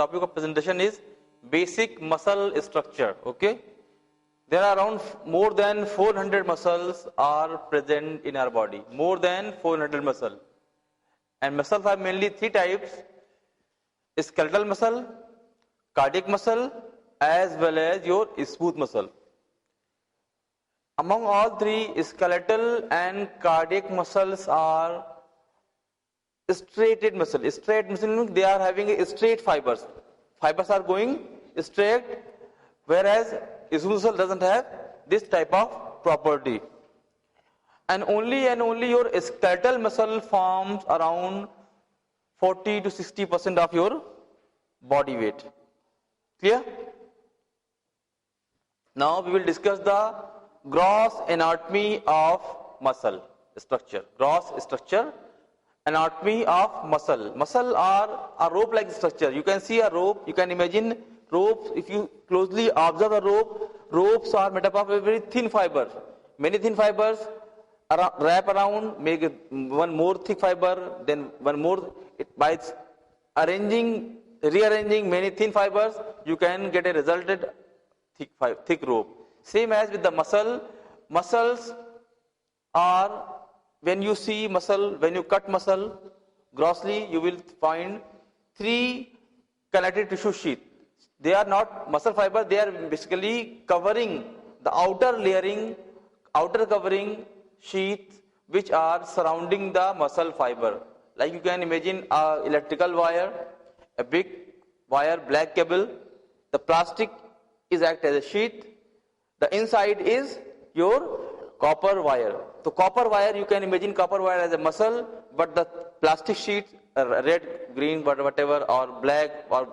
topic of presentation is basic muscle structure. Okay, there are around more than 400 muscles are present in our body. More than 400 muscle, and muscles are mainly three types: skeletal muscle, cardiac muscle, as well as your smooth muscle. Among all three, skeletal and cardiac muscles are straighted muscle. Straight muscle means they are having a straight fibers. Fibers are going straight, whereas smooth muscle doesn't have this type of property. And only your skeletal muscle forms around 40 to 60% of your body weight. Clear? Now we will discuss the gross anatomy of muscle structure. Gross structure, anatomy of muscle. Muscle are a rope-like structure. You can see a rope. You can imagine ropes. If you closely observe a rope, ropes are made up of a very thin fiber. Many thin fibers wrap around, make one more thick fiber, then one more. By rearranging many thin fibers, you can get a resulted thick rope. Same as with the muscle. Muscles are, when you see muscle, when you cut muscle grossly, you will find three connective tissue sheath. They are not muscle fiber, they are basically covering the outer covering sheath which are surrounding the muscle fiber. Like you can imagine a electrical wire, a big wire, black cable. The plastic is act as a sheath. The inside is your copper wire. So copper wire, you can imagine copper wire as a muscle, but the plastic sheet, red, green, whatever, or black, or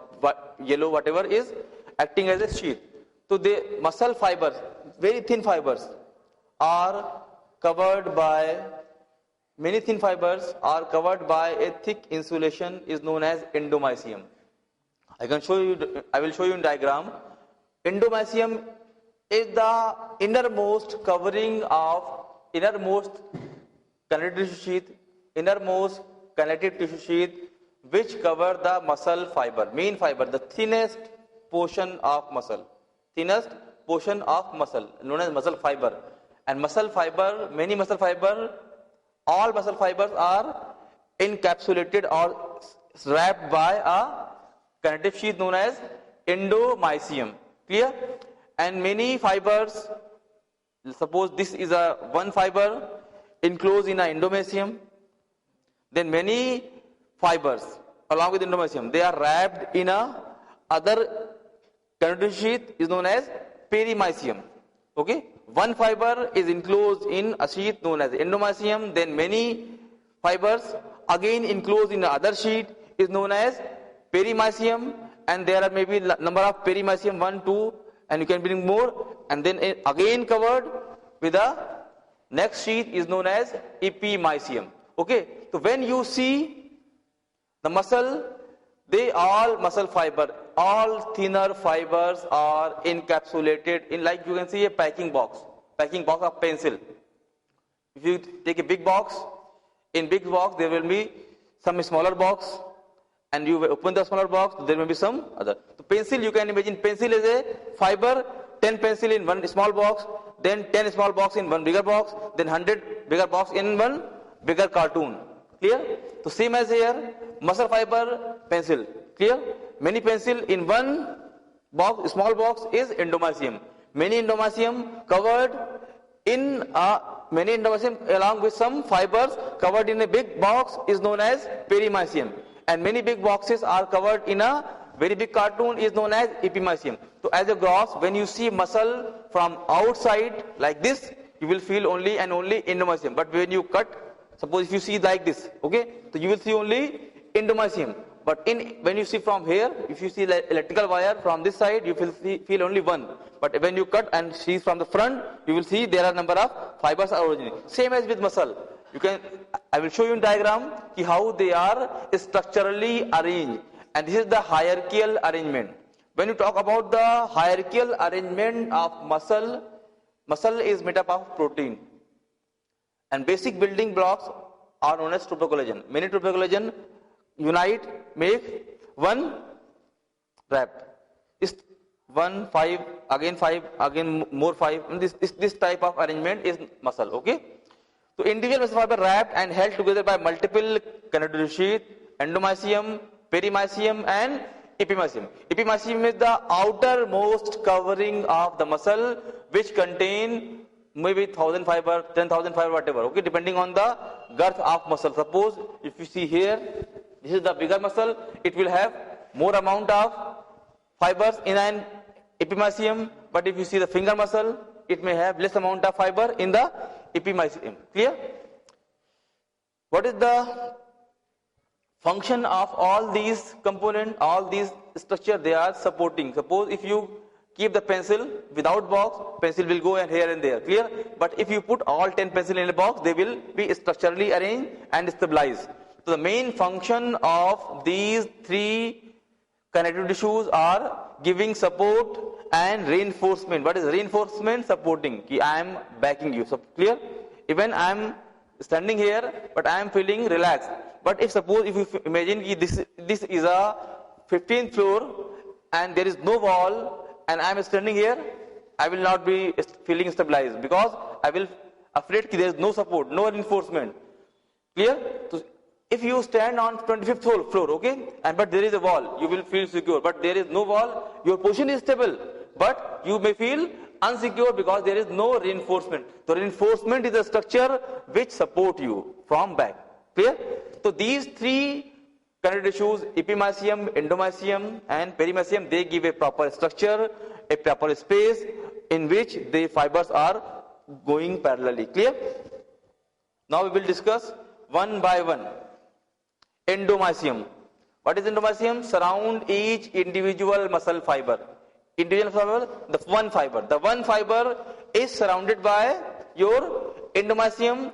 yellow, whatever, is acting as a sheath. So the muscle fibers, very thin fibers, are covered by, many thin fibers are covered by a thick insulation is known as endomysium. I will show you in diagram. Endomysium is the innermost covering of innermost connective tissue sheath which cover the muscle fiber, main fiber, the thinnest portion of muscle, known as muscle fiber. And muscle fiber, all muscle fibers are encapsulated or wrapped by a connective sheath known as endomysium. Clear? And many fibers, suppose this is a one fiber enclosed in an endomysium, then many fibers along with endomysium, they are wrapped in a other connective sheath is known as perimysium. Okay, one fiber is enclosed in a sheath known as endomysium, then many fibers again enclosed in another sheath is known as perimysium, and there are maybe number of perimysium 1, 2, and you can bring more, and then again covered with a next sheath is known as epimysium. Okay, so when you see the muscle, all muscle fiber, all thinner fibers are encapsulated in, like you can see, a packing box of pencil. If you take a big box, in big box there will be some smaller box, and you open the smaller box, there may be some other. So pencil, you can imagine pencil is a fiber, 10 pencil in one small box, then 10 small box in one bigger box, then 100 bigger box in one bigger cartoon. Clear? So same as here, muscle fiber, pencil. Clear? Many pencil in one box, small box is endomysium. Many endomysium covered in many endomysium along with some fibers covered in a big box is known as perimysium. And many big boxes are covered in a very big cartoon is known as epimysium. So as a gross, when you see muscle from outside like this, you will feel only endomysium. But when you cut, suppose if you see like this, okay, so you will see only endomysium. But when you see from here, if you see the electrical wire from this side, you will feel only one. But when you cut and see from the front, you will see there are number of fibers are originating. Same as with muscle. I will show you in diagram how they are structurally arranged. And this is the hierarchical arrangement. When you talk about the hierarchical arrangement of muscle is made up of protein. And basic building blocks are known as tropocollagen. Many tropocollagen unite, make one wrapped. Is 1, 5, again 5, again more 5. And this type of arrangement is muscle. Okay. So individual muscle fiber wrapped and held together by multiple connective sheath, endomysium, perimysium, and epimysium. Epimysium is the outermost covering of the muscle, which contain maybe 1,000 fiber, 10,000 fiber, whatever. Okay, depending on the girth of muscle. Suppose if you see here, this is the bigger muscle, it will have more amount of fibers in an epimysium. But if you see the finger muscle, it may have less amount of fiber in the epimysium. Clear? What is the function of all these components, all these structure? They are supporting. Suppose if you keep the pencil without box, pencil will go and here and there. Clear? But if you put all 10 pencils in a box, they will be structurally arranged and stabilized. So the main function of these three connective tissues are giving support and reinforcement. What is reinforcement? Supporting. I am backing you. So clear? Even I am standing here, but I am feeling relaxed. But if suppose if you imagine this is a 15th floor and there is no wall and I am standing here, I will not be feeling stabilized because I will afraid there is no support, no reinforcement. Clear? So if you stand on 25th floor, okay, but there is a wall, you will feel secure. But there is no wall, your position is stable, but you may feel unsecure because there is no reinforcement. The reinforcement is a structure which support you from back. Clear? So these three connective tissues, epimysium, endomysium, and perimysium, they give a proper structure, a proper space in which the fibers are going parallelly. Clear? Now we will discuss one by one. Endomysium. What is endomysium? Surround each individual muscle fiber. Individual fiber, the one fiber. The one fiber is surrounded by your endomysium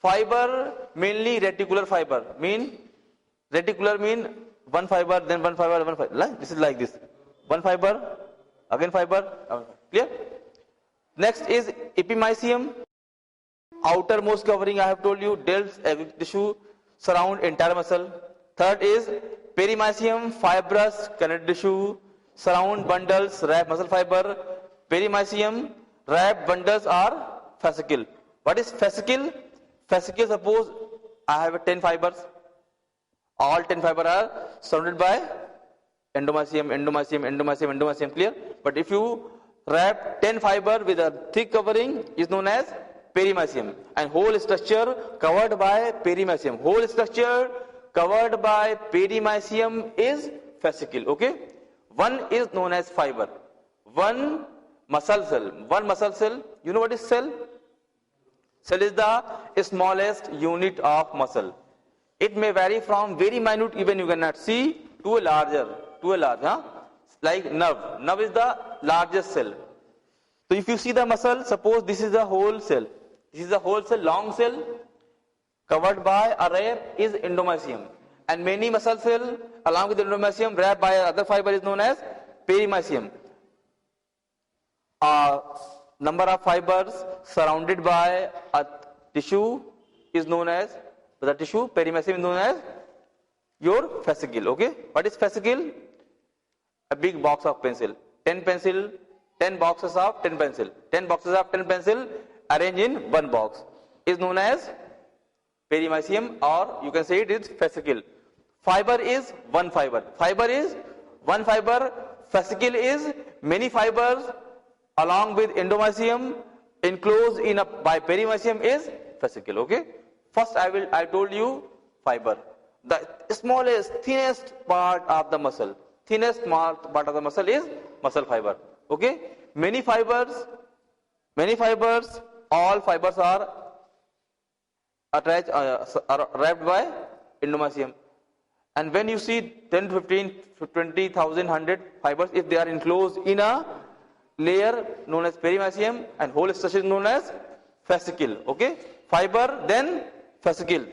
fiber, mainly reticular fiber. Reticular mean one fiber, then one fiber, one fiber. This is like this. One fiber, again fiber. Clear? Next is epimysium. Outermost covering, I have told you, delts tissue, surround entire muscle. Third is perimysium, fibrous connective tissue, surround bundles, wrap muscle fiber. Perimysium, wrap bundles are fascicle. What is fascicle? Fascicle, suppose I have 10 fibers. All 10 fibers are surrounded by endomysium, endomysium, endomysium, endomysium. Clear? But if you wrap 10 fiber with a thick covering, is known as perimysium, and whole structure covered by perimysium. Whole structure covered by perimysium is fascicle. Okay? One is known as fiber. One muscle cell. One muscle cell. You know what is cell? Cell is the smallest unit of muscle. It may vary from very minute, even you cannot see, to a larger. Like nerve. Nerve is the largest cell. So if you see the muscle, suppose this is the whole cell. This is the whole cell, long cell, covered by a wrap is endomysium. And many muscle cell, along with the endomysium, wrapped by other fiber is known as perimysium. Number of fibers surrounded by a tissue is known as, the tissue, perimysium is known as your fascicle. Okay? What is fascicle? A big box of pencil. 10 pencil, 10 boxes of 10 pencil. 10 boxes of 10 pencil arranged in one box is known as perimysium, or you can say it is fascicle. Fiber is one fiber. Fiber is one fiber. Fascicle is many fibers along with endomysium enclosed in by perimysium is fascicle. Okay? First I told you fiber. The smallest, thinnest part of the muscle. Thinnest part of the muscle is muscle fiber. Okay? Many fibers, all fibers are attached, are wrapped by endomysium. And when you see 10, 15, 20,000, 100 fibers, if they are enclosed in a layer known as perimysium, and whole structure is known as fascicle. Okay? Fiber, then fascicle.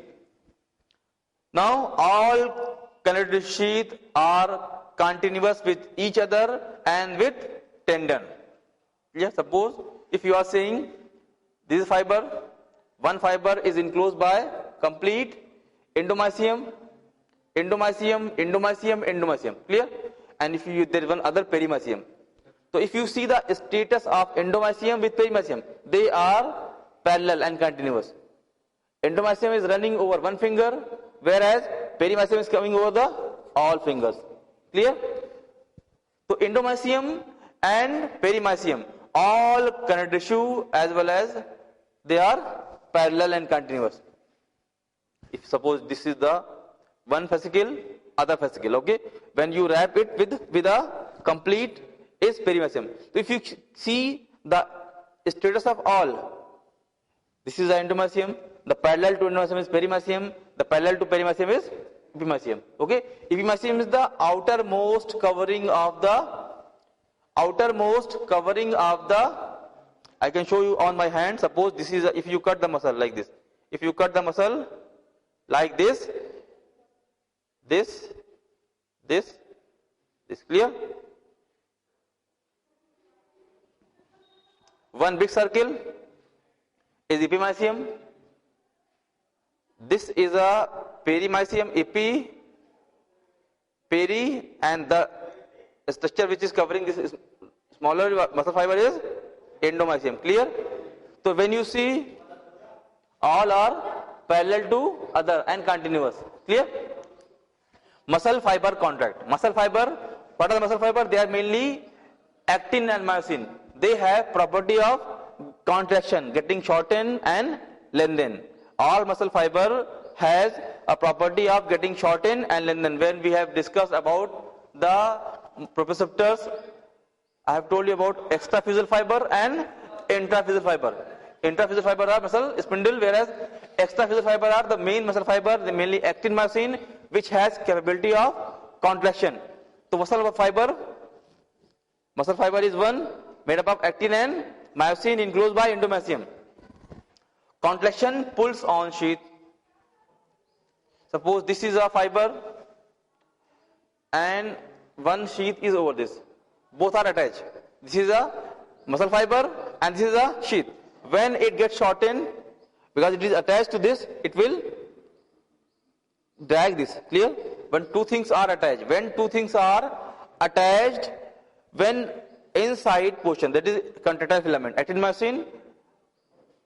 Now all connective sheath are continuous with each other and with tendon. Yeah, suppose if you are saying this is fiber, one fiber is enclosed by complete endomysium. Clear? and if you, there is one other perimysium. So if you see the status of endomysium with perimysium, they are parallel and continuous. Endomysium is running over one finger, whereas perimysium is coming over the all fingers. Clear? So endomysium and perimysium, all connective tissue as well as they are parallel and continuous. If suppose this is the one fascicle, other fascicle, okay? When you wrap it with a complete is perimysium. So if you see the status of all, this is the endomysium, the parallel to endomysium is perimysium, the parallel to perimysium is epimysium. Okay? Epimysium is the outermost covering of the I can show you on my hand. Suppose this is if you cut the muscle like this. If you cut the muscle like this, clear? One big circle is epimysium. This is a perimysium, peri, and the structure which is covering this smaller muscle fiber is endomysium. Clear? So when you see, all are parallel to other and continuous. Clear? Muscle fiber contract. Muscle fiber, what are the muscle fiber? They are mainly actin and myosin. They have property of contraction, getting shortened and lengthened. All muscle fiber has a property of getting shortened and lengthened. When we have discussed about the proprioceptors, I have told you about extraphyseal fiber and intraphyseal fiber. Intraphyseal fiber are muscle spindle, whereas extraphyseal fiber are the main muscle fiber, the mainly actin myosin, which has capability of contraction. So muscle fiber is one made up of actin and myosin enclosed by endomysium. Contraction pulls on sheath. Suppose this is a fiber and one sheath is over this. Both are attached. This is a muscle fiber and this is a sheath. When it gets shortened, because it is attached to this, it will drag this. Clear? When two things are attached. When two things are attached, when inside portion, that is contractile filament, actin myosin,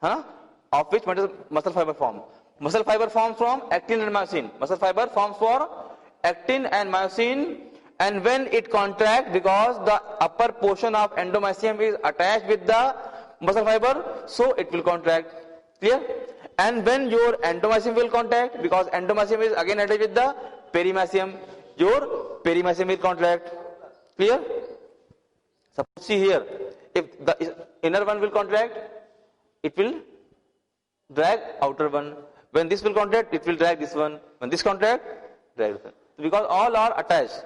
of which muscle fiber form. Muscle fiber forms from actin and myosin. Muscle fiber forms for actin and myosin, and when it contracts, because the upper portion of endomysium is attached with the muscle fiber, so it will contract. Clear? And when your endomysium will contract, because endomysium is again attached with the perimysium, your perimysium will contract. Clear? Suppose see here, if the inner one will contract, it will drag outer one. When this will contract, it will drag this one. When this contract, drag this one. Because all are attached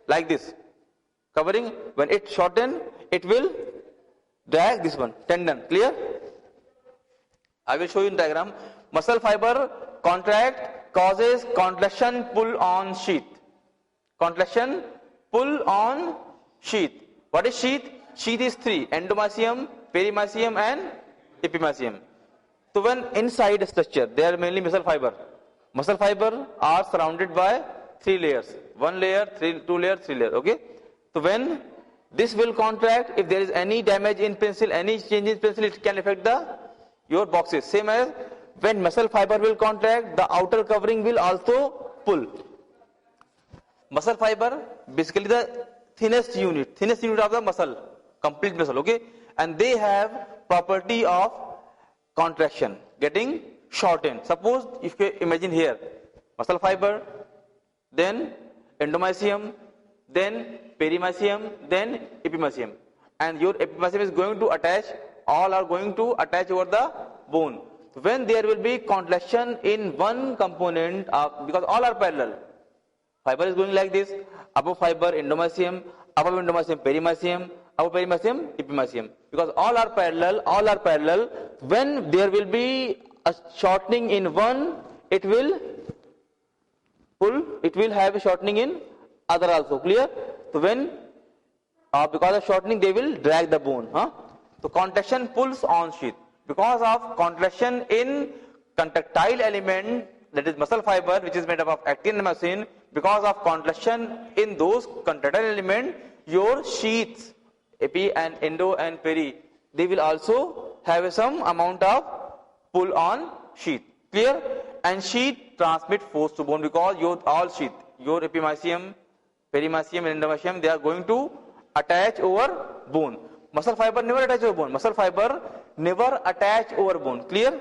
like this, covering. When it shorten, it will drag this one, tendon. Clear? I will show you in diagram. Muscle fiber contract causes contraction pull on sheath. Contraction pull on sheath. What is sheath? Sheath is three: endomysium, perimysium and epimysium. So when inside a structure, they are mainly muscle fiber. Muscle fiber are surrounded by three layers. One layer, two layer, three layer. Okay? So when this will contract, if there is any damage in pencil, any change in pencil, it can affect your boxes. Same as when muscle fiber will contract, the outer covering will also pull. Muscle fiber, basically the thinnest unit of the muscle, complete muscle. Okay? And they have property of contraction, getting shortened. Suppose if you imagine here, muscle fiber, then endomysium, then perimysium, then epimysium, and your epimysium is going to attach, all are going to attach over the bone. When there will be contraction in one component, because all are parallel, fiber is going like this: above fiber endomysium, above endomysium perimysium, above perimysium epimysium. Because all are parallel. When there will be a shortening in one, it will pull, it will have a shortening in other also. Clear? So when because of shortening, they will drag the bone. So contraction pulls on sheath. Because of contraction in contractile element, that is muscle fiber, which is made up of actin and myosin, because of contraction in those contractile element, your sheaths, epi and endo and peri, they will also have some amount of pull on sheath. Clear? And sheath transmit force to bone because your all sheath, your epimysium, perimysium and endomysium, they are going to attach over bone. Muscle fiber never attach over bone. Muscle fiber never attach over bone. Clear?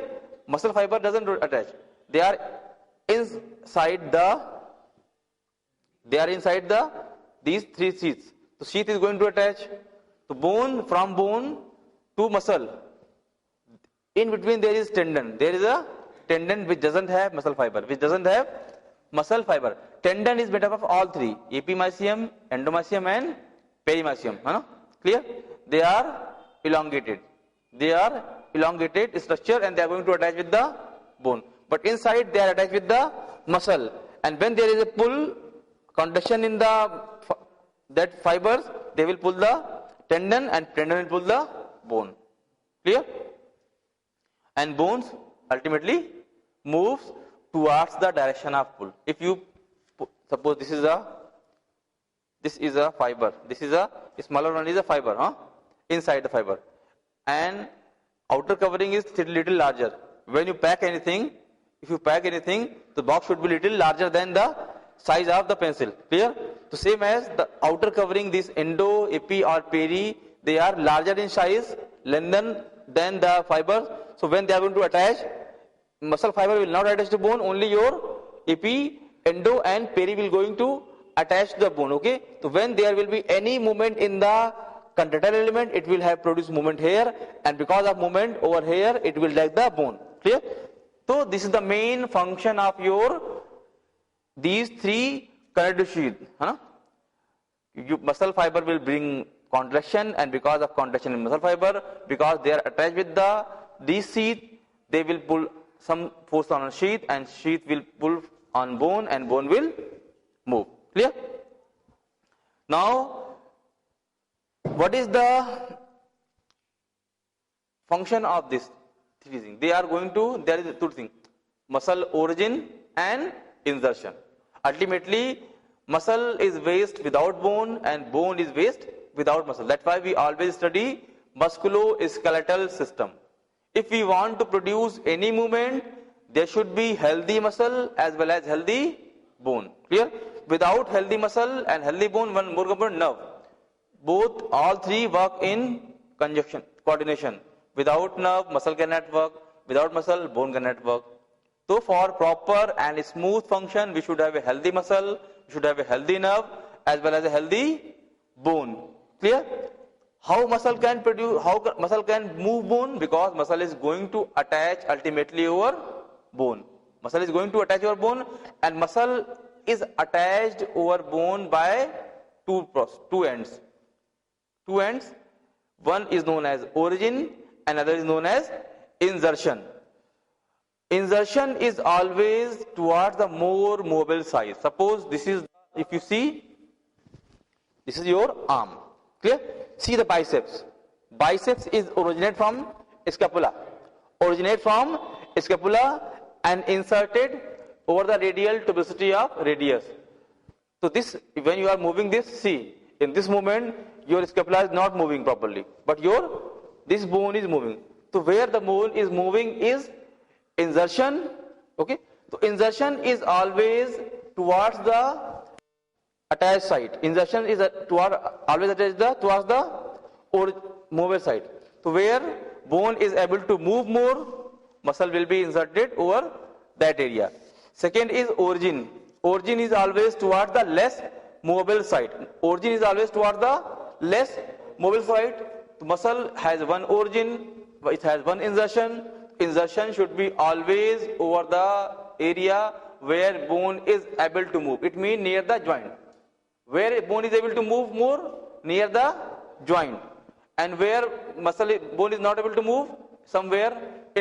Muscle fiber doesn't attach. They are inside these three sheaths. So sheath is going to attach to bone, from bone to muscle. In between there is tendon. There is a tendon which doesn't have muscle fiber. Tendon is made up of all three: epimysium, endomysium and perimysium. Clear? They are elongated. Structure and they are going to attach with the bone. But inside they are attached with the muscle. And when there is a pull, contraction in that fibers, they will pull the tendon and tendon will pull the bone. Clear? And bones ultimately moves towards the direction of pull. If you suppose this is a fiber, this is a smaller one is a fiber, inside the fiber, and outer covering is little larger. When you pack anything, if you pack anything, the box should be little larger than the size of the pencil. Clear? So same as the outer covering, this endo, epi or peri, they are larger in size, lengthen than the fibers. So when they are going to attach, muscle fiber will not attach to bone, only your epi, endo and peri will going to attach to the bone. Okay? So when there will be any movement in the contractile element, it will have produced movement here, and because of movement over here, it will drag the bone. Clear? So this is the main function of these three connective sheaths. Muscle fiber will bring contraction, and because of contraction in muscle fiber, because they are attached with these sheath, they will pull some force on a sheath, and sheath will pull on bone, and bone will move. Clear? Now, what is the function of this three things? They are going to, there is two things: muscle origin and insertion. Ultimately, muscle is waste without bone, and bone is waste without muscle. That's why we always study musculoskeletal system. If we want to produce any movement, there should be healthy muscle as well as healthy bone. Clear? Without healthy muscle and healthy bone, one more component, nerve. All three work in conjunction, coordination. Without nerve, muscle cannot work. Without muscle, bone cannot work. So for proper and smooth function, we should have a healthy muscle, we should have a healthy nerve as well as a healthy bone. Clear? How muscle can move bone? Because muscle is going to attach ultimately over bone. Muscle is going to attach over bone, and muscle is attached over bone by two ends. One is known as origin, another is known as insertion. Insertion is always towards the more mobile side. Suppose this is, if you see, this is your arm. Clear? See the biceps. Biceps is originate from scapula. And inserted over the radial tuberosity of radius. So this, when you are moving this, see, in this movement, your scapula is not moving properly, but this bone is moving. So where the bone is moving is insertion. Okay? So insertion is always towards the attached side. Insertion is always attached towards the mobile side. So where bone is able to move more, muscle will be inserted over that area. Second is origin. Origin is always towards the less mobile side. The muscle has one origin, it has one insertion. Insertion should be always over the area where bone is able to move. It means near the joint. Where bone is able to move more, near the joint. And where bone is not able to move, somewhere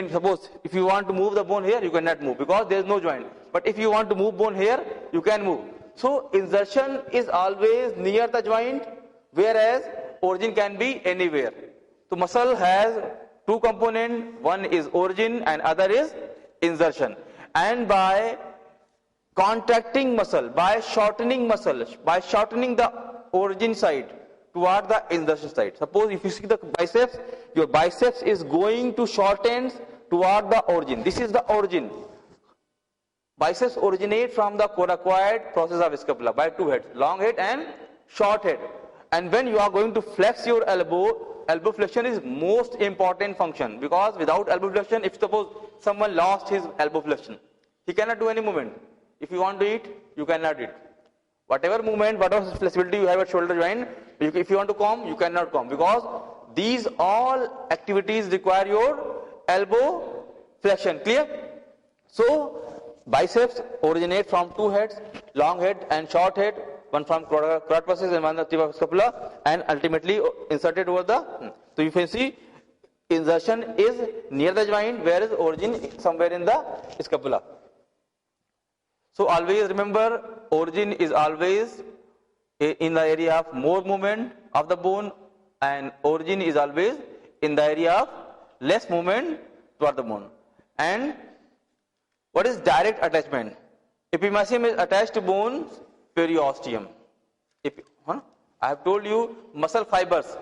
suppose if you want to move the bone here, you cannot move because there is no joint. But if you want to move bone here, you can move. So insertion is always near the joint, whereas origin can be anywhere. So muscle has two components, one is origin and other is insertion. And by contracting muscle by shortening the origin side toward the insertion side. Suppose if you see the biceps, your biceps is going to shorten toward the origin. This is the origin. Biceps originate from the coracoid process of scapula by two heads, long head and short head. And when you are going to flex your elbow flexion is most important function, because without elbow flexion, if suppose someone lost his elbow flexion, he cannot do any movement. If you want to eat, you cannot eat. Whatever movement, whatever flexibility you have at shoulder joint, if you want to comb, you cannot comb, because these all activities require your elbow flexion. Clear? So biceps originate from two heads, long head and short head, one from coracoid process and one the tip of scapula, and ultimately inserted over the. So you can see insertion is near the joint, whereas origin somewhere in the scapula. So always remember, origin is always in the area of more movement of the bone, and origin is always in the area of less movement toward the bone. And what is direct attachment? Epimysium is attached to bone periosteum. I have told you muscle fibers,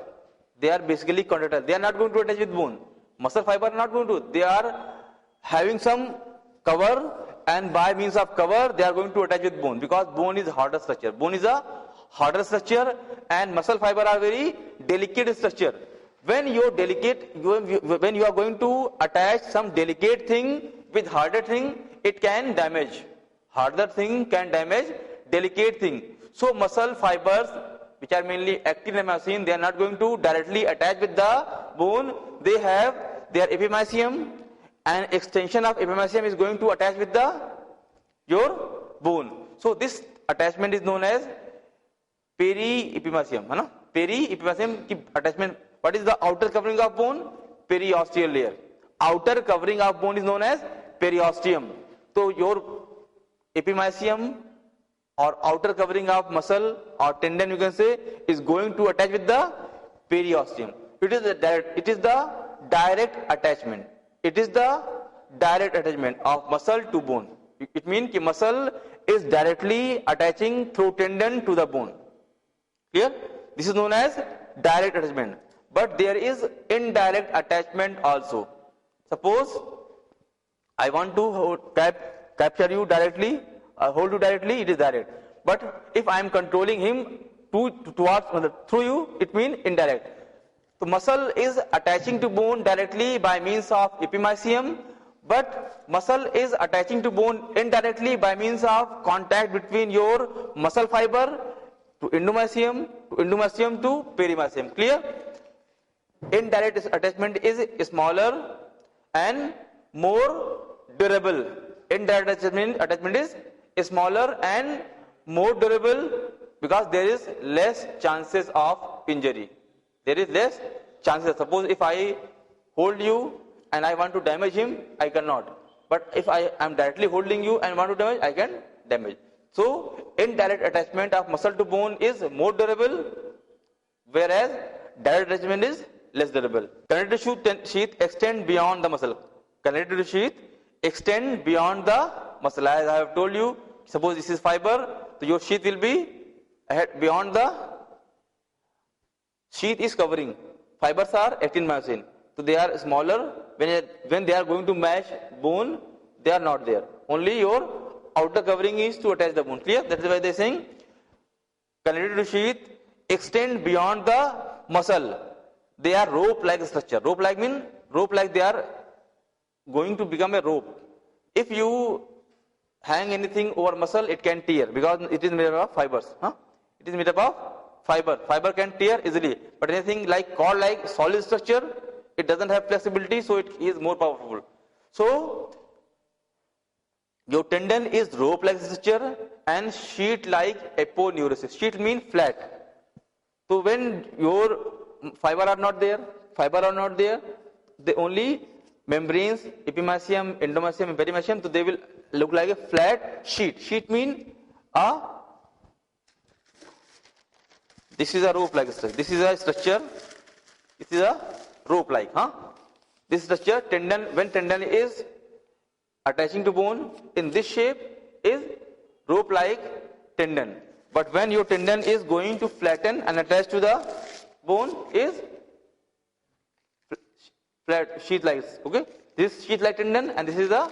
they are basically contractile. They are not going to attach with bone. Muscle fiber are not going to. They are having some cover, and by means of cover they are going to attach with bone, because bone is harder structure. Bone is a harder structure and muscle fiber are very delicate structure. When you are going to attach some delicate thing with harder thing, it can damage. Harder thing can damage delicate thing. So muscle fibers, which are mainly actin and myosin, they are not going to directly attach with the bone. They have their epimysium, and extension of epimysium is going to attach with your bone. So this attachment is known as peri-epimysium. Peri-epimysium ki attachment. What is the outer covering of bone? Periosteal layer. Outer covering of bone is known as periosteum. So your epimysium or outer covering of muscle or tendon, you can say, is going to attach with the periosteum. It is the direct attachment. It is the direct attachment of muscle to bone. It means that muscle is directly attaching through tendon to the bone. Clear? This is known as direct attachment. But there is indirect attachment also. Suppose I want to capture you directly, hold you directly, it is direct. But if I am controlling him through you, it means indirect. So muscle is attaching to bone directly by means of epimysium, but muscle is attaching to bone indirectly by means of contact between your muscle fiber to endomysium to perimysium. Clear? Indirect attachment is smaller and more durable. Indirect attachment is smaller and more durable, because there is less chances of injury. There is less chances. Suppose if I hold you and I want to damage him, I cannot. But if I am directly holding you and want to damage, I can damage. So indirect attachment of muscle to bone is more durable, whereas direct attachment is less durable. Connective sheath extend beyond the muscle. Connective sheath extend beyond the muscle. As I have told you, suppose this is fiber, so your sheath will be beyond the sheath is covering. Fibers are actin myosin. So they are smaller. When they are going to match bone, they are not there. Only your outer covering is to attach the bone. Clear? That is why they are saying connective sheath extend beyond the muscle. They are rope-like structure. Rope-like means they are going to become a rope. If you hang anything over muscle, it can tear, because it is made up of fibers. It is made up of fiber. Fiber can tear easily. But anything like cord-like solid structure, it doesn't have flexibility, so it is more powerful. So your tendon is rope-like structure and sheet-like aponeurosis. Sheet means flat. So when your fiber are not there, the only membranes, epimysium, endomysium, and perimysium, so they will look like a flat sheet. Sheet means this is a rope-like structure. This is a structure. This is a rope-like. This structure, tendon, when tendon is attaching to bone in this shape, is rope like tendon. But when your tendon is going to flatten and attach to the bone is flat sheath like, okay? This sheath like tendon and this is the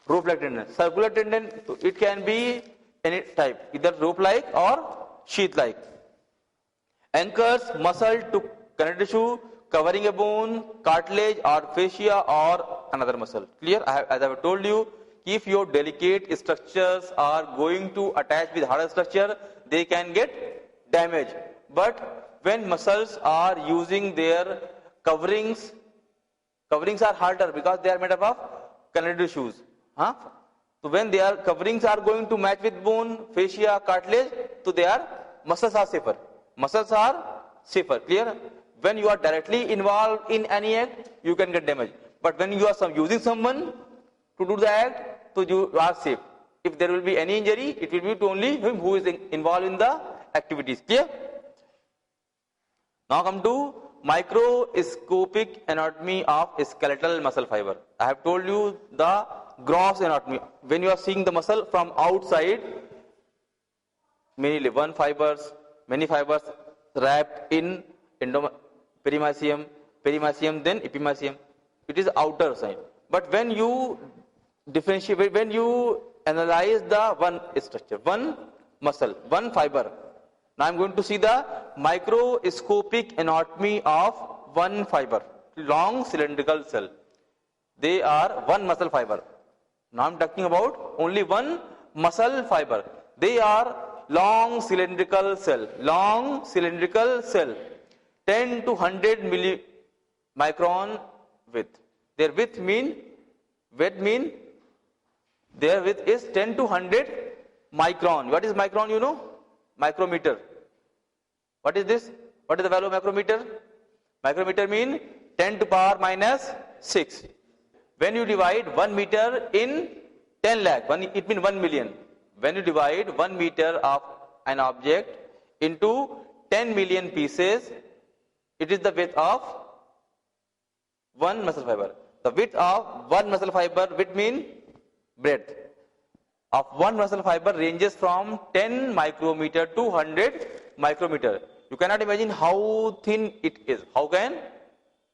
rope like tendon. Circular tendon, it can be any type, either rope like or sheath like. Anchors muscle to connective tissue covering a bone, cartilage or fascia or another muscle. Clear? As I have told you, if your delicate structures are going to attach with harder structure, they can get damaged. But when muscles are using their coverings are harder because they are made up of connective tissues. So when their coverings are going to match with bone, fascia, cartilage, so their muscles are safer. Muscles are safer. Clear? When you are directly involved in any act, you can get damaged. But when you are using someone to do the act, so you are safe. If there will be any injury, it will be to only him who is involved in the activities. Clear? Now come to microscopic anatomy of skeletal muscle fiber. I have told you the gross anatomy. When you are seeing the muscle from outside, many fibers wrapped in perimysium, then epimysium. It is outer side. But when you differentiate, when you analyze the one structure, one muscle, one fiber, now I am going to see the microscopic anatomy of one fiber, long cylindrical cell. They are one muscle fiber. Now I am talking about only one muscle fiber. They are long cylindrical cell, 10 to 100 millimicron width. Their width is 10 to 100 micron. What is micron, you know? Micrometer. What is this? What is the value of micrometer? Micrometer mean 10 to power minus 6. When you divide 1 meter in 10 lakh, it means 1 million. When you divide 1 meter of an object into 10 million pieces, it is the width of one muscle fiber. The width of one muscle fiber, width mean breadth of one muscle fiber ranges from 10 micrometer to 100 micrometer. You cannot imagine how thin it is. How can?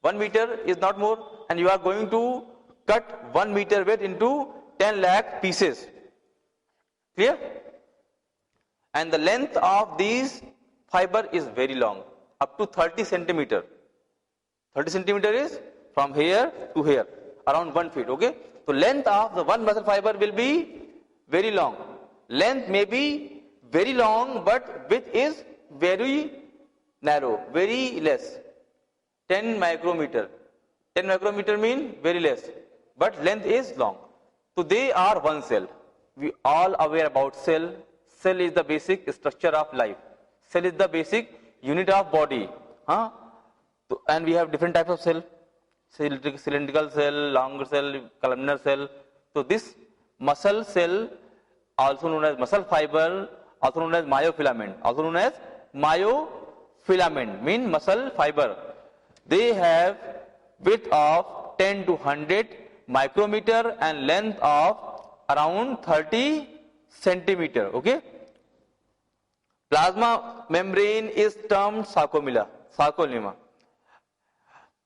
1 meter is not more, and you are going to cut 1 meter weight into 10 lakh pieces. Clear? And the length of these fiber is very long, up to 30 centimeter. 30 centimeter is from here to here, around 1 feet. Okay? So length of the one muscle fiber will be very long. Length may be very long, but width is very narrow, very less. 10 micrometer. 10 micrometer mean very less, but length is long. So they are one cell. We all aware about cell. Cell is the basic structure of life. Cell is the basic unit of body. And we have different types of cell. Cylindrical cell, longer cell, columnar cell. So this muscle cell, also known as muscle fiber, also known as myofilament. Also known as myofilament, mean muscle fiber. They have width of 10 to 100 micrometer and length of around 30 centimeter. Okay. Plasma membrane is termed sarcolemma.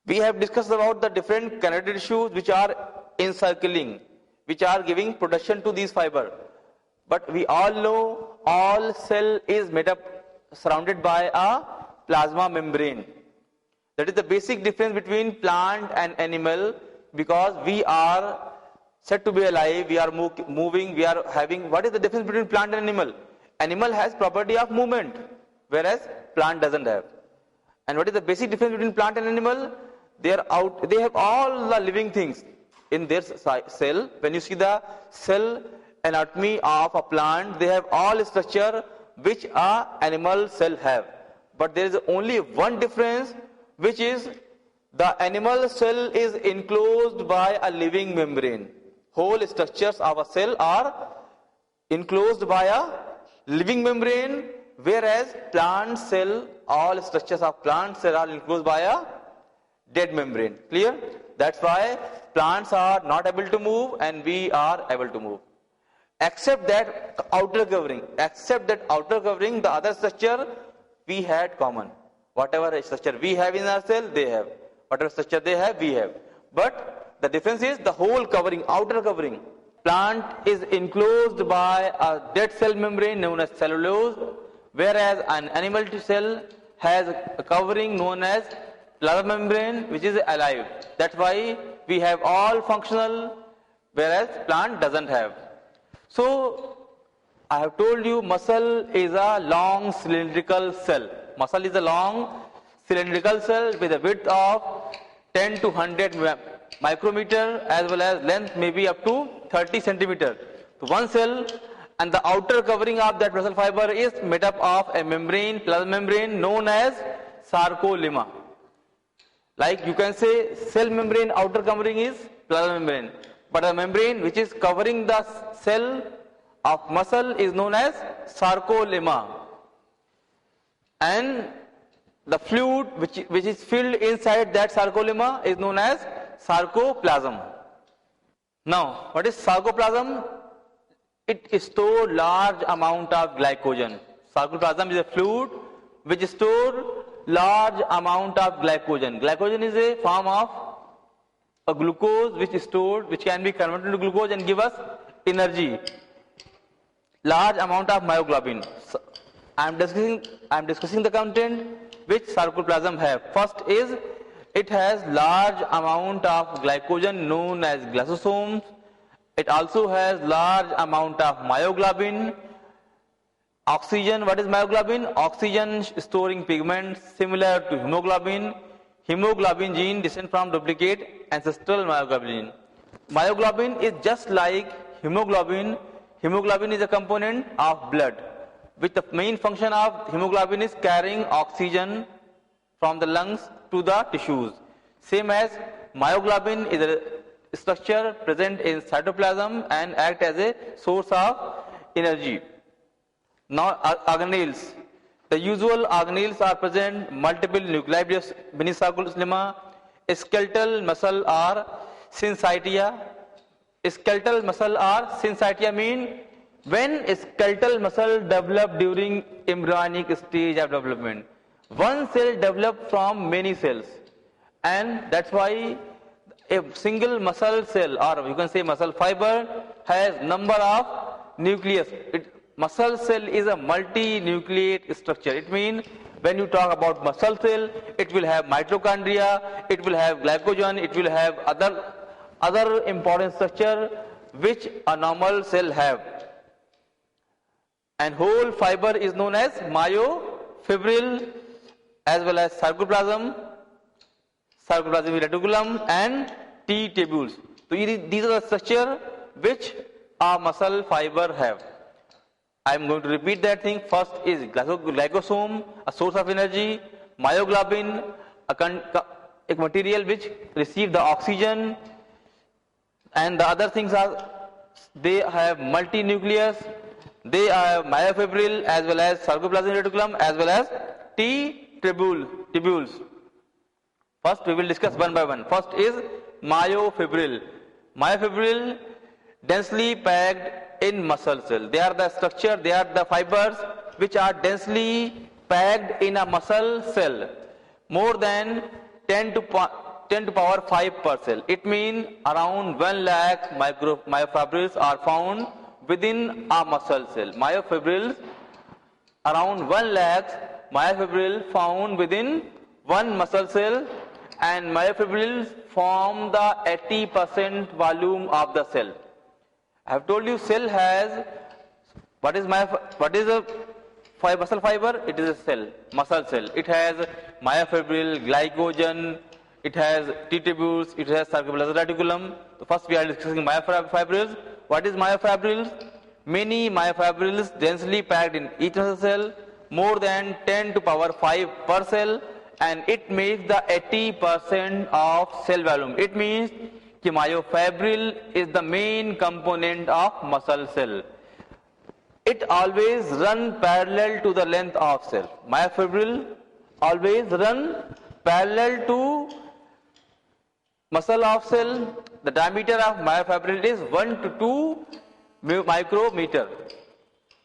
We have discussed about the different connective tissues which are encircling, which are giving protection to these fiber. But we all know all cell is made up, surrounded by a plasma membrane. That is the basic difference between plant and animal, because we are said to be alive, we are moving, we are having. What is the difference between plant and animal? Animal has property of movement, whereas plant doesn't have. And what is the basic difference between plant and animal? They have all the living things in their cell. When you see the cell anatomy of a plant, they have all structure which a animal cell have. But there is only one difference, which is the animal cell is enclosed by a living membrane. Whole structures of a cell are enclosed by a living membrane, whereas plant cell, all structures of plant cell are enclosed by a dead membrane. Clear? That's why plants are not able to move and we are able to move. except that outer covering, the other structure we had common. Whatever structure we have in our cell, they have. Whatever structure they have, we have. But the difference is the whole covering, outer covering. Plant is enclosed by a dead cell membrane known as cellulose, whereas an animal cell has a covering known as plasma membrane, which is alive. That's why we have all functional, whereas plant doesn't have. So I have told you muscle is a long cylindrical cell. Muscle is a long cylindrical cell with a width of 10 to 100 micrometer as well as length maybe up to 30 centimeter. So one cell, and the outer covering of that muscle fiber is made up of a membrane, plasma membrane known as sarcolemma. Like you can say cell membrane outer covering is plasma membrane, but the membrane which is covering the cell of muscle is known as sarcolemma. And the fluid which is filled inside that sarcolemma is known as sarcoplasm. Now, what is sarcoplasm? It stores large amount of glycogen. Sarcoplasm is a fluid which stores large amount of glycogen. Glycogen is a form of a glucose which is stored, which can be converted to glucose and give us energy. Large amount of myoglobin. So, I am discussing the content which sarcoplasm have. First is it has large amount of glycogen known as glycosomes. It also has large amount of myoglobin. Oxygen, what is myoglobin? Oxygen storing pigment similar to hemoglobin. Hemoglobin gene descend from duplicate ancestral myoglobin. Myoglobin is just like hemoglobin. Hemoglobin is a component of blood, which the main function of hemoglobin is carrying oxygen from the lungs to the tissues. Same as myoglobin is a structure present in cytoplasm and act as a source of energy. Now organelles. The usual organelles are present multiple nuclei beneath sarcolemma. Skeletal muscle are syncytia. Skeletal muscle are syncytia mean when skeletal muscle develop during embryonic stage of development. One cell develops from many cells, and that's why a single muscle cell, or you can say muscle fiber, has number of nucleus. Muscle cell is a multi-nucleate structure. It means when you talk about muscle cell, it will have mitochondria, it will have glycogen, it will have other important structure which a normal cell have. And whole fiber is known as myofibril as well as sarcoplasm, sarcoplasmic reticulum and T tubules. So these are the structure which a muscle fiber have. I am going to repeat that thing. First is glycosome, a source of energy, myoglobin, a material which receive the oxygen, and the other things are they have multinucleus, they have myofibril as well as sarcoplasmic reticulum as well as T tubules. First we will discuss one by one. First is myofibril. Myofibril densely packed in muscle cell. They are the structure, they are the fibers which are densely packed in a muscle cell. More than 10 to power 5 per cell. It means around 1 lakh myofibrils are found within a muscle cell. Myofibrils, around 1 lakh myofibrils found within one muscle cell, and myofibrils form the 80% volume of the cell. I have told you cell has, what is a muscle fiber? It is a cell, muscle cell. It has myofibril, glycogen, it has T tubules, it has sarcoplasmic reticulum. So first we are discussing myofibrils. What is myofibrils? Many myofibrils densely packed in each muscle cell, more than 10 to power 5 per cell, and it makes the 80% of cell volume. It means कि myofibril is the main component of muscle cell. It always run parallel to the length of cell. Myofibril always run parallel to muscle of cell. The diameter of myofibril is 1 to 2 micrometer.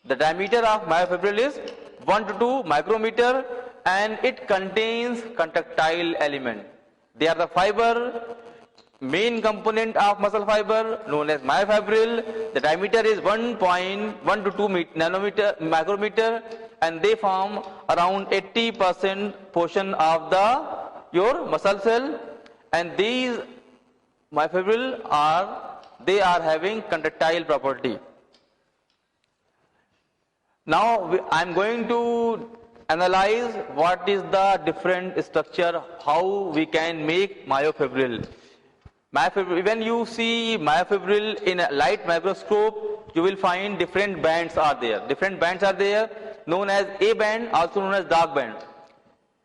The diameter of myofibril is 1 to 2 micrometer and it contains contractile element. They are the fiber, main component of muscle fiber known as myofibril. The diameter is 1.1 to 2 micrometer and they form around 80% portion of your muscle cell, and these myofibril they are having contractile property. Now I am going to analyze what is the different structure, how we can make myofibril. When you see myofibril in a light microscope, you will find different bands are there. Different bands are there, known as A band, also known as dark band.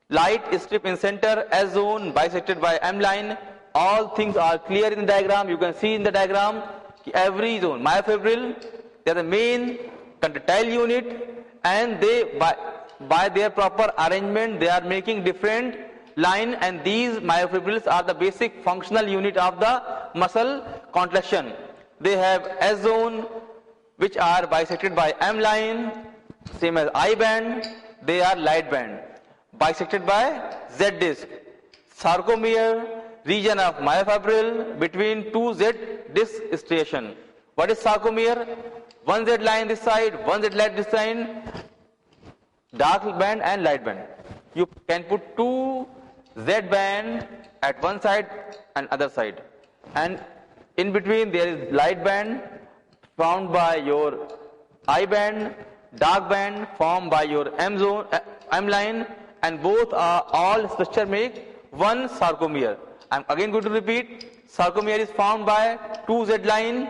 Light strip in center, S zone bisected by M line. All things are clear in the diagram. You can see in the diagram every zone. Myofibril, they are the main contractile unit, and they by their proper arrangement they are making different line, and these myofibrils are the basic functional unit of the muscle contraction. They have S zone, which are bisected by M line, same as I band. They are light band, bisected by Z disc. Sarcomere, region of myofibril between two Z disc striation. What is sarcomere? One Z line this side, one Z line this side, dark band and light band. You can put two Z band at one side and other side, and in between there is light band formed by your I band, dark band formed by your M zone, M line, and both are all structure make one sarcomere. I am again going to repeat. Sarcomere is formed by two Z line.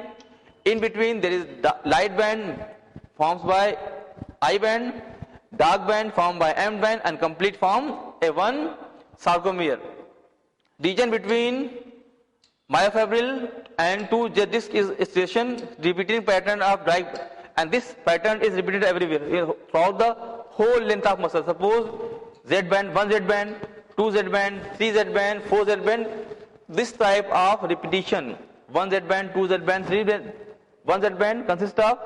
In between there is light band formed by I band, dark band formed by M band, and complete form a one sarcomere. Region between myofibril and two Z disc is station, repeating pattern of drag, and this pattern is repeated everywhere throughout the whole length of muscle. Suppose Z band, one Z band, two Z band, three Z band, four Z band. This type of repetition, one Z band, two Z band, three band, one Z band consists of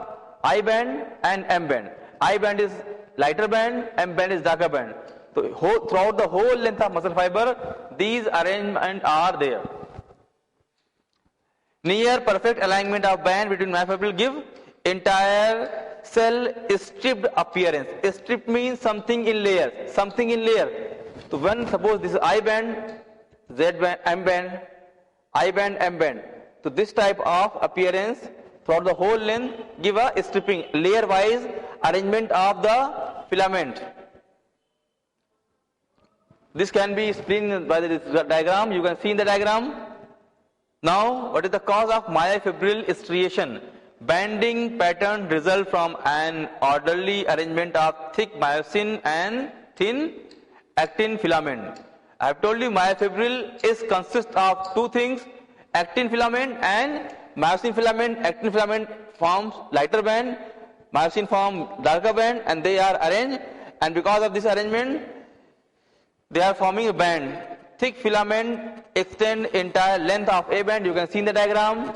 I band and M band. I band is lighter band, M band is darker band. So throughout the whole length of muscle fiber, these arrangements are there. Near perfect alignment of band between myofibril give entire cell stripped appearance. Stripped means something in layers, something in layer. So when suppose this is I band, Z band, M band, I band, M band. So this type of appearance throughout the whole length give a stripping, layer wise arrangement of the filament. This can be explained by the diagram. You can see in the diagram. Now, what is the cause of myofibril striation? Banding pattern result from an orderly arrangement of thick myosin and thin actin filament. I have told you myofibril is consists of two things: actin filament and myosin filament. Actin filament forms lighter band, myosin form darker band, and they are arranged. And because of this arrangement, they are forming a band. Thick filament extend entire length of A band. You can see in the diagram.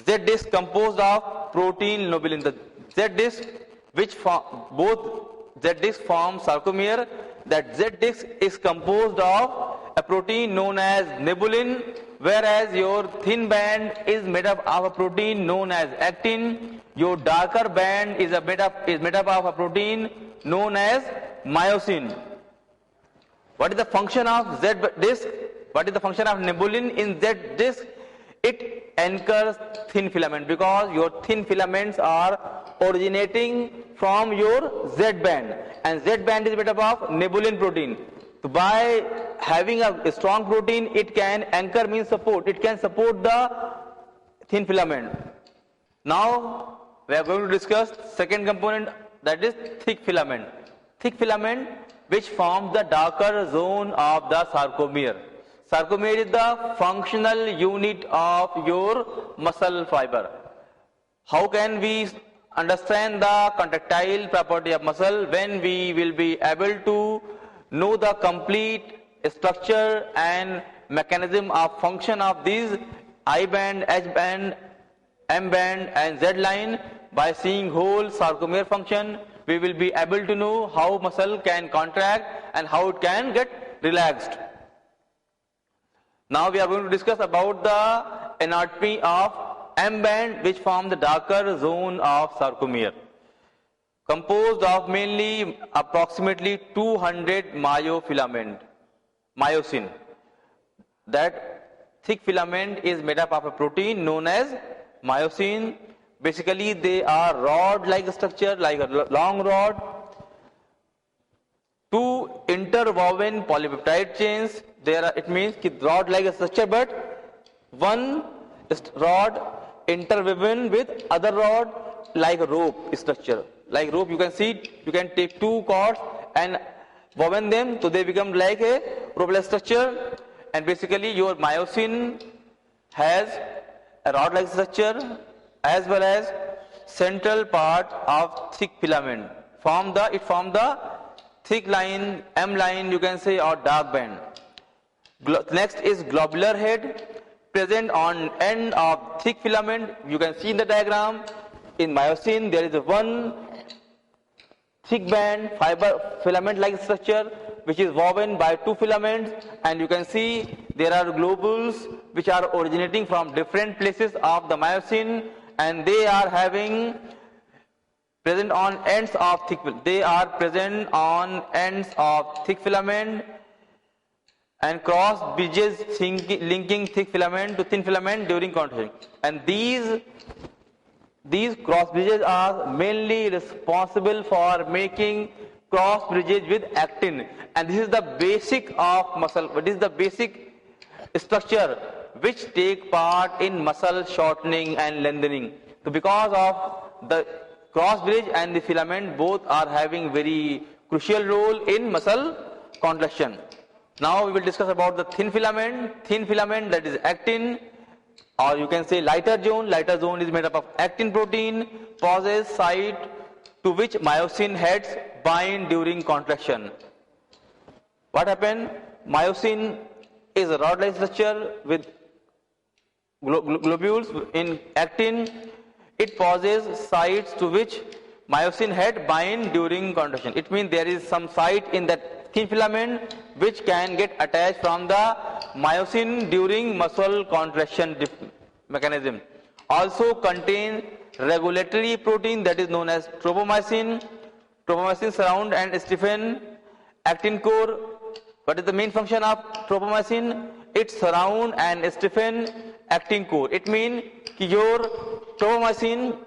Z disc composed of protein globulin. The Z disc, which both Z disc form sarcomere. That Z disc is composed of a protein known as globulin, whereas your thin band is made up of a protein known as actin. Your darker band is made up of a protein known as myosin. What is the function of Z disc? What is the function of globulin in Z disc? It anchors thin filament, because your thin filaments are originating from your Z band, and Z band is made up of globulin protein. So by having a strong protein, it can anchor means support. It can support the thin filament. Now we are going to discuss second component, that is thick filament. Thick filament which forms the darker zone of the sarcomere. Sarcomere is the functional unit of your muscle fiber. How can we understand the contractile property of muscle? When we will be able to know the complete structure and mechanism of function of these I band, H band, M band and Z line. By seeing whole sarcomere function, we will be able to know how muscle can contract and how it can get relaxed. Now we are going to discuss about the anatomy of M band, which form the darker zone of sarcomere, composed of mainly approximately 200 myosin. That thick filament is made up of a protein known as myosin. Basically, they are rod-like structure, like a long rod. Two interwoven polypeptide chains. It means rod-like structure, but one rod interwoven with other rod like a rope structure. Like rope, you can see, you can take two cords and woven them, so they become like a rope-like structure. And basically, your myosin has a rod-like structure as well as central part of thick filament. It form the thick line, M line, you can say, or dark band. Next is globular head, present on end of thick filament. You can see in the diagram, in myosin there is one thick band, filament like structure, which is woven by two filaments, and you can see there are globules which are originating from different places of the myosin, and they are present on ends of thick filament and cross bridges linking thick filament to thin filament during contraction. And these cross bridges are mainly responsible for making cross bridges with actin, and this is the basic of muscle. What is the basic structure which take part in muscle shortening and lengthening? So because of the cross bridge and the filament, both are having very crucial role in muscle contraction. Now we will discuss about the thin filament. Thin filament, that is actin, or you can say lighter zone. Lighter zone is made up of actin protein, possess site to which myosin heads bind during contraction. What happened? Myosin is a rod-like structure with globules in actin. It possesses sites to which myosin head bind during contraction. It means there is some site in that thin filament which can get attached from the myosin during muscle contraction mechanism. Also contain regulatory protein that is known as tropomyosin. Tropomyosin surround and stiffen actin core. What is the main function of tropomyosin? It surround and stiffen actin core. It means your tropomyosin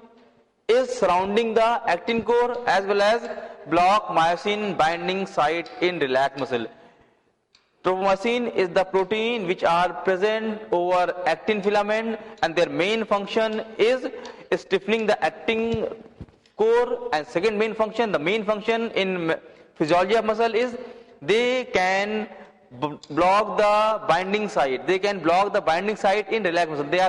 is surrounding the actin core as well as block myosin binding site in relaxed muscle. Tropomyosin is the protein which are present over actin filament, and their main function is stiffening the actin core. And second main function, the main function in physiology of muscle is they can block the binding site. They can block the binding site in relaxed muscle. They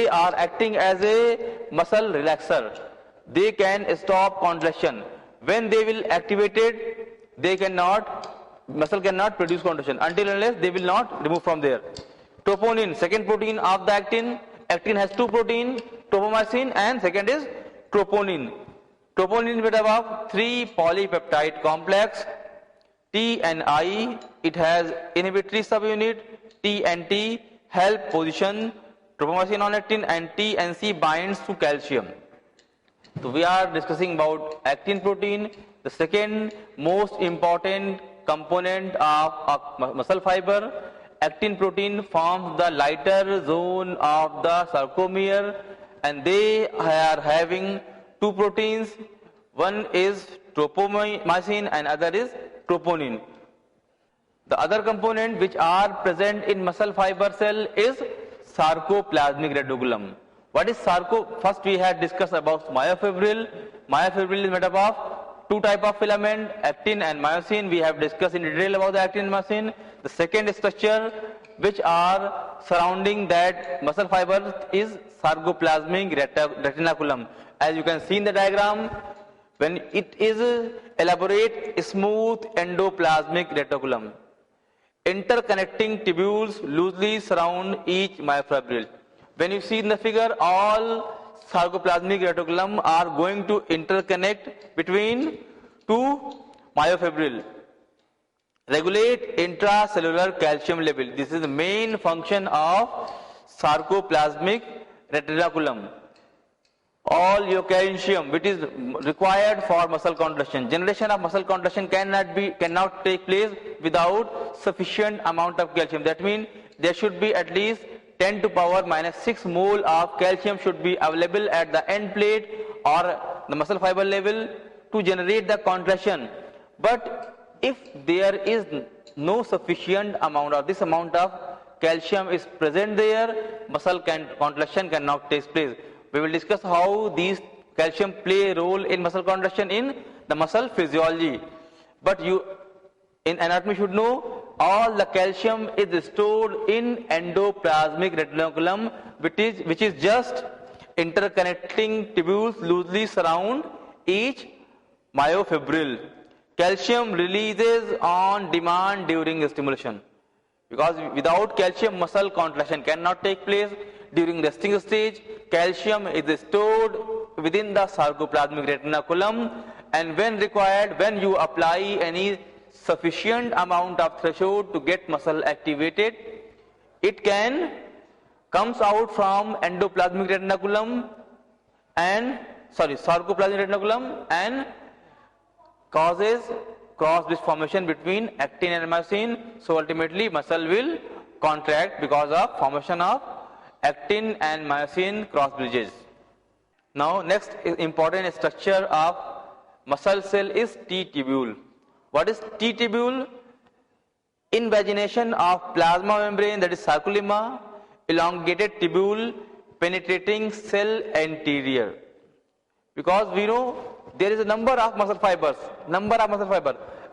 are acting as a muscle relaxer. They can stop contraction. When they will activate it, muscle cannot produce contraction until unless they will not remove from there. Troponin, second protein of the actin. Actin has two proteins, tropomyosin and second is troponin. Troponin is made up of three polypeptide complex, T and I. It has inhibitory subunit. T and T help position tropomyosin on actin, and T and C binds to calcium. So we are discussing about actin protein, the second most important component of muscle fiber. Actin protein forms the lighter zone of the sarcomere, and they are having two proteins. One is tropomyosin and other is troponin. The other component which are present in muscle fiber cell is sarcoplasmic reticulum. What is First we had discussed about myofibril. Myofibril is made up of two type of filament, actin and myosin. We have discussed in detail about the actin and myosin. The second structure which are surrounding that muscle fiber is sarcoplasmic reticulum. As you can see in the diagram, when it is elaborate, smooth endoplasmic reticulum. Interconnecting tubules loosely surround each myofibril. When you see in the figure, all sarcoplasmic reticulum are going to interconnect between two myofibril. Regulate intracellular calcium level. This is the main function of sarcoplasmic reticulum. All your calcium which is required for muscle contraction. Generation of muscle contraction cannot take place without sufficient amount of calcium. That means there should be at least 10 to power minus 6 mole of calcium should be available at the end plate or the muscle fiber level to generate the contraction. But if there is no sufficient amount or this amount of calcium is present there, muscle contraction cannot take place. We will discuss how these calcium play a role in muscle contraction in the muscle physiology. But you in anatomy should know all the calcium is stored in endoplasmic reticulum, which is just interconnecting tubules loosely surround each myofibril. Calcium releases on demand during stimulation. Because without calcium, muscle contraction cannot take place. During resting stage, calcium is stored within the sarcoplasmic reticulum, and when required, when you apply any sufficient amount of threshold to get muscle activated, it comes out from endoplasmic reticulum and sarcoplasmic reticulum and causes cross-bridge formation between actin and myosin. So ultimately muscle will contract because of formation of actin and myosin cross bridges. Now next important structure of muscle cell is T-tubule. What is T-tubule? Invagination of plasma membrane, that is sarcolemma, elongated tubule penetrating cell anterior. Because we know there is a number of muscle fibers,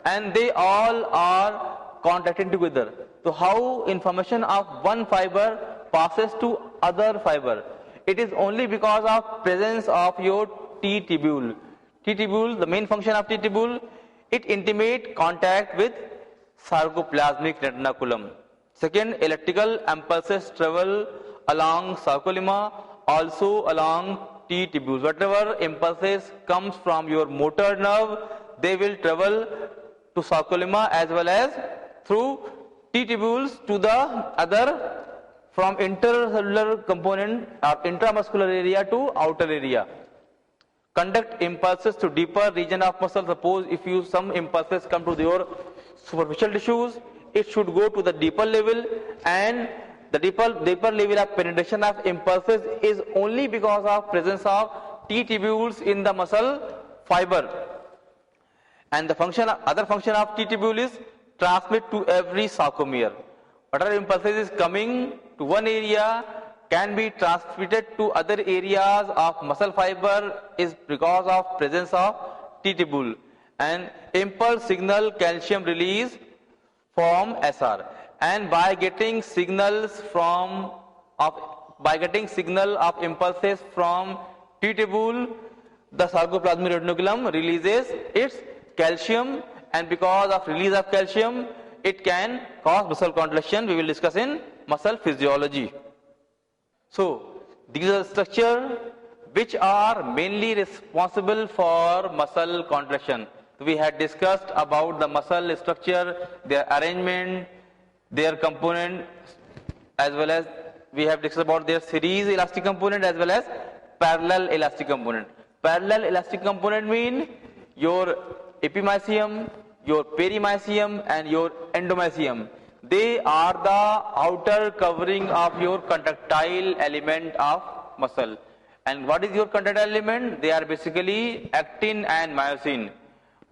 and they all are contracting together. So how information of one fiber passes to other fiber? It is only because of presence of your T-tubule. T-tubule, the main function of T-tubule, it intimate contact with sarcoplasmic reticulum. Second, electrical impulses travel along sarcolemma, also along T-tubules. Whatever impulses comes from your motor nerve, they will travel to sarcolemma as well as through T-tubules to the other, from intercellular component or intramuscular area to outer area. Conduct impulses to deeper region of muscle. Suppose if some impulses come to your superficial tissues, it should go to the deeper level, and the deeper level of penetration of impulses is only because of presence of T-tubules in the muscle fiber. And the other function of T-tubule is transmit to every sarcomere. Whatever impulses is coming to one area can be transmitted to other areas of muscle fiber is because of presence of T-tubule. And impulse signal calcium release from SR. And by getting signal of impulses from T-tubule, the sarcoplasmic reticulum releases its calcium, and because of release of calcium, it can cause muscle contraction. We will discuss in muscle physiology. So these are the structures which are mainly responsible for muscle contraction. We had discussed about the muscle structure, their arrangement, their component, as well as we have discussed about their series elastic component as well as parallel elastic component. Parallel elastic component mean your epimysium, your perimysium and your endomysium. They are the outer covering of your contractile element of muscle. And what is your contractile element? They are basically actin and myosin.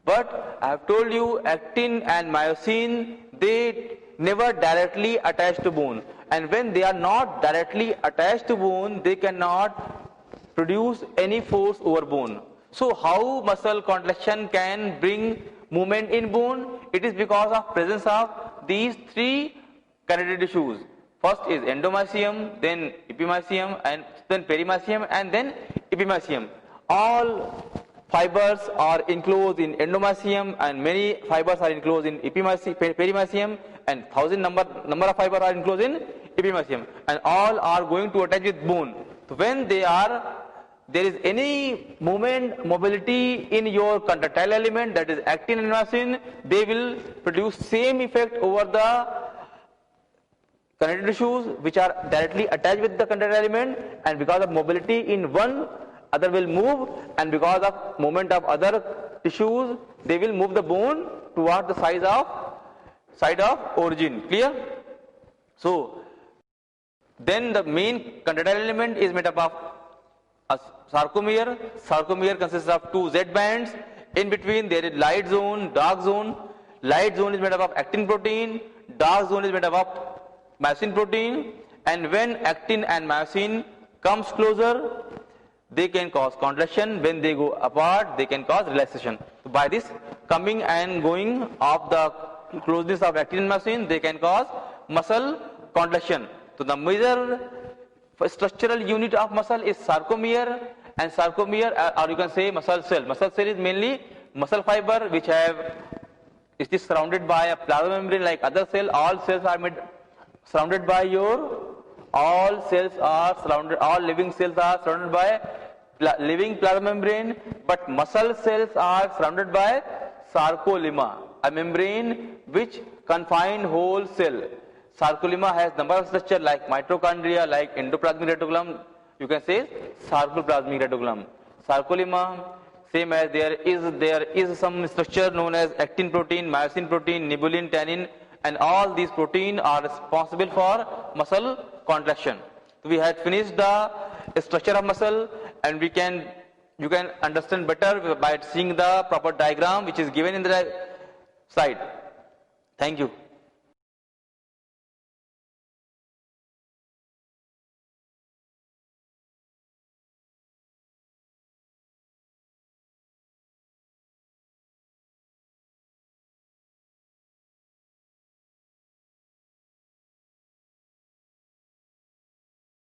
But I have told you, actin and myosin, they never directly attach to bone. And when they are not directly attached to bone, they cannot produce any force over bone. So how muscle contraction can bring movement in bone? It is because of presence of these three connective tissues. First is endomysium, then epimysium, and then perimysium, and then epimysium. All fibers are enclosed in endomysium, and many fibers are enclosed in perimysium, and 1000 number of fibers are enclosed in epimysium, and all are going to attach with bone. So when there is any mobility in your contractile element, that is actin and myosin, they will produce same effect over the connective tissues which are directly attached with the contractile element, and because of mobility in one, other will move, and because of movement of other tissues, they will move the bone towards the side of origin. Clear? So then the main contractile element is made up of a sarcomere. Sarcomere consists of two Z bands. In between there is light zone, dark zone. Light zone is made up of actin protein. Dark zone is made up of myosin protein. And when actin and myosin comes closer, they can cause contraction. When they go apart, they can cause relaxation. So by this coming and going of the closeness of actin and myosin, they can cause muscle contraction. So the major structural unit of muscle is sarcomere, and sarcomere, or you can say muscle cell. Muscle cell is mainly muscle fiber which it is surrounded by a plasma membrane like other cell. All cells are surrounded by all living cells are surrounded by living plasma membrane, but muscle cells are surrounded by sarcolemma, a membrane which confines whole cell. Sarcolemma has number of structure like mitochondria, like endoplasmic reticulum. You can say sarcoplasmic reticulum. Sarcolemma, same as there is some structure known as actin protein, myosin protein, nibulin, tannin, and all these proteins are responsible for muscle contraction. So we had finished the structure of muscle, and you can understand better by seeing the proper diagram which is given in the slide. Thank you.